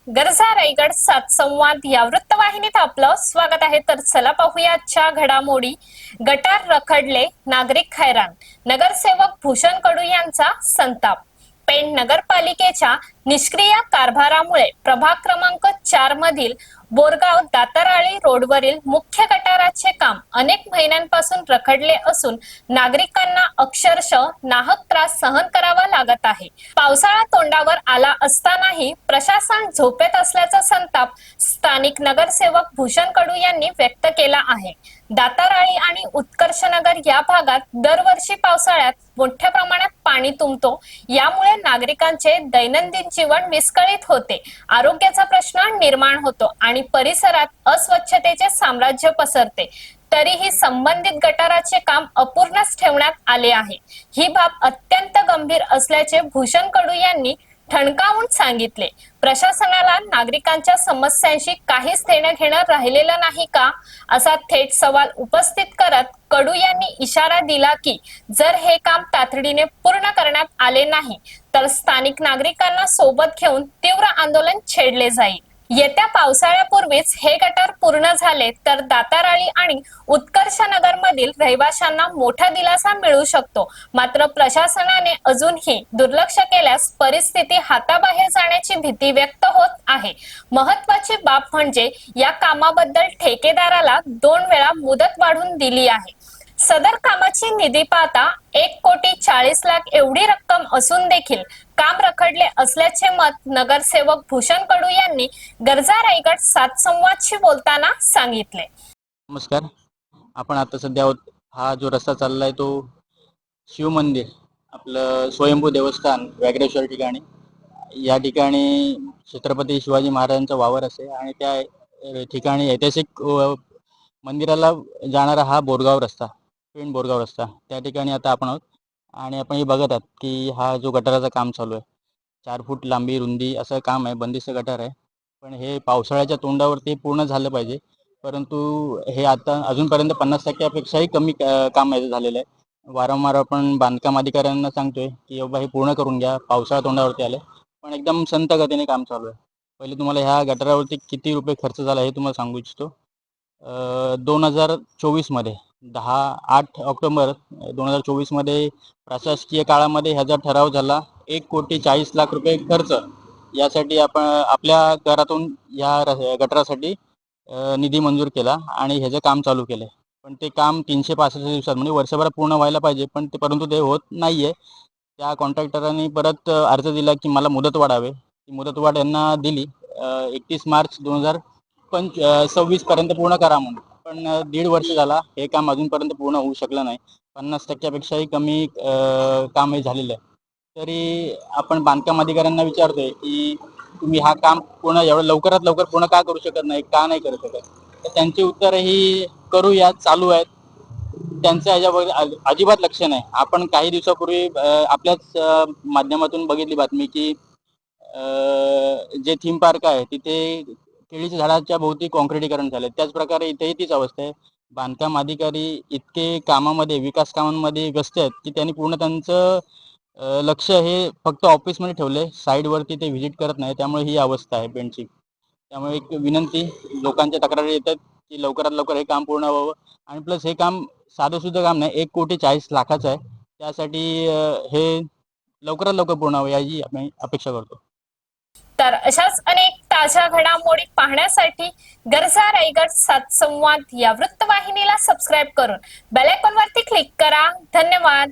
गरजा रायगड सात संवाद या वृत्तवाहिनीत आपलं स्वागत आहे। तर चला पाहूया आजच्या घडामोडी। गटार रखडले, नागरिक हैराण, नगरसेवक भूषण कडू यांचा संताप। पेण नगरपालिकेच्या निष्क्रिय कारभारामुळे प्रभाग क्रमांक 4 मधील बोरगाव दाताराळी रोडवरील मुख्य गटाराचे काम अनेक महिन्यांपासून रखडले असून नागरिकांना अक्षरशः नाहक त्रास सहन करावा लागत आहे। पावसाळा तोंडावर आला असतानाही प्रशासन झोपेत असल्याचा संताप स्थानिक नगरसेवक भूषण कडू यांनी व्यक्त केला आहे। दाताराळी आणि उत्कर्षनगर या भागात दरवर्षी पावसाळ्यात मोठ्या प्रमाणात पाणी तुंबतो, यामुळे नागरिकांचे दैनंदिन जीवन विस्कळीत होते, आरोग्याचा प्रश्न निर्माण होतो आणि परिसरात अस्वच्छतेचे साम्राज्य पसरते। तरीही संबंधित गटाराचे काम अपूर्णच ठेवण्यात आले आहे। ही बाब अत्यंत गंभीर असल्याचे भूषण कडू यांनी ठणकावून सांगितले। प्रशासनाला नागरिकांच्या समस्यांशी काहीच देणं घेणं राहिलेलं नाही का, असा थेट सवाल उपस्थित करत कडू यांनी इशारा दिला की जर हे काम तातडीने पूर्ण करण्यात आले नाही तर स्थानिक नागरिकांना सोबत घेऊन तीव्र आंदोलन छेडले जाईल। येत्या पावसाळ्यापूर्वीच हे गटार पूर्ण झाले तर दाताराळी आणि उत्कर्षनगर मधील रहिवाशांना मोठा दिलासा मिळू शकतो। मात्र प्रशासनाने अजूनही दुर्लक्ष केल्यास परिस्थिती हाताबाहेर जाण्याची भीती व्यक्त होत आहे। महत्त्वाची बाब म्हणजे या कामाबद्दल ठेकेदाराला 2 वेळा मुदत वाढवून दिली आहे। सदर कामाची निधी पाहता 1,40,00,000 एवढी रक्कम असून देखील काम रखडले असल्याचे मत नगरसेवक भूषण कडू यांनी गरजा रायगड सात संवादशी बोलताना सांगितले। नमस्कार, आपण आता सध्या हा जो रस्ता चाललाय तो शिव मंदिर आपलं स्वयंभू देवस्थान व्याघ्रेश्वर ठिकाणी, या ठिकाणी छत्रपती शिवाजी महाराजांचा वावर असे आणि त्या ठिकाणी ऐतिहासिक मंदिराला जाणारा हा बोरगाव रस्ता, पेण बोरगाव रस्ता, त्या ठिकाणी आता आपण आहोत आणि आपण हे बघत आहात की हा जो गटाराचं काम चालू आहे, 4 फूट लांबी रुंदी असं काम आहे, बंदिस्त गटार आहे। पण हे पावसाळ्याच्या तोंडावरती पूर्ण झालं पाहिजे, परंतु हे आता अजूनपर्यंत 50% पेक्षाही कमी काम झालेलं आहे। वारंवार आपण बांधकाम अधिकाऱ्यांना सांगतोय की बाबा हे पूर्ण करून घ्या, पावसाळा तोंडावरती आले, पण एकदम संथ गतीने काम चालू आहे। पहिले तुम्हाला ह्या गटारावरती किती रुपये खर्च झाला हे तुम्हाला सांगू इच्छितो। 2024 मध्ये 8 ऑक्टोबर 2024 मध्ये प्रशासकीय काळामध्ये ह्याचा ठराव झाला, 1,40,00,000 रुपये खर्च यासाठी आपण आपल्या घरातून या गटारासाठी निधी मंजूर केला आणि ह्याचं काम चालू केलं। पण ते काम 365 दिवसात म्हणजे वर्षभरात पूर्ण व्हायला पाहिजे, परंतु ते होत नाहीये। त्या कॉन्ट्रॅक्टरांनी परत अर्ज दिला की मला मुदत वाढावे, ती मुदतवाढ यांना दिली 31 मार्च 2026 पर्यंत पूर्ण करा म्हणून, पण 1.5 वर्ष झाला हे काम अजूनपर्यंत पूर्ण होऊ शकलं नाही। 50% पेक्षाही कमी काम हे झालेलं आहे। तरी आपण बांधकाम अधिकाऱ्यांना विचारतोय की तुम्ही हा काम पूर्ण एवढं लवकरात लवकर पूर्ण का करू शकत नाही, का नाही करू शकत, तर त्यांची उत्तर ही करूया चालू आहेत, त्यांचं ह्याच्यावर अजिबात लक्ष नाही। आपण काही दिवसापूर्वी आपल्याच माध्यमातून बघितली बातमी की जे थीम पार्क आहे तिथे केळीच्या झाडाच्या भोवती काँक्रिटीकरण झाले, त्याच प्रकारे इथेही तीच अवस्था आहे। बांधकाम अधिकारी इतके कामामध्ये विकास कामांमध्ये व्यस्त आहेत की त्यांनी पूर्ण त्यांचं लक्ष हे फक्त ऑफिसमध्ये ठेवले, साईडवरती ते व्हिजिट करत नाही, त्यामुळे ही अवस्था आहे पेणची। त्यामुळे एक विनंती, लोकांच्या तक्रारी येतात की लवकरात लवकर हे काम पूर्ण व्हावं आणि प्लस हे काम साधं सुद्धा काम नाही, 1,40,00,000 आहे, त्यासाठी हे लवकरात लवकर पूर्ण व्हावं याची आम्ही अपेक्षा करतो। तर अशाच अनेक ताज्या घडामोडी पाहण्यासाठी गरजा रायगड सात संवाद या वृत्तवाहिनीला सबस्क्राईब करून बेल आयकॉन वरती क्लिक करा। धन्यवाद।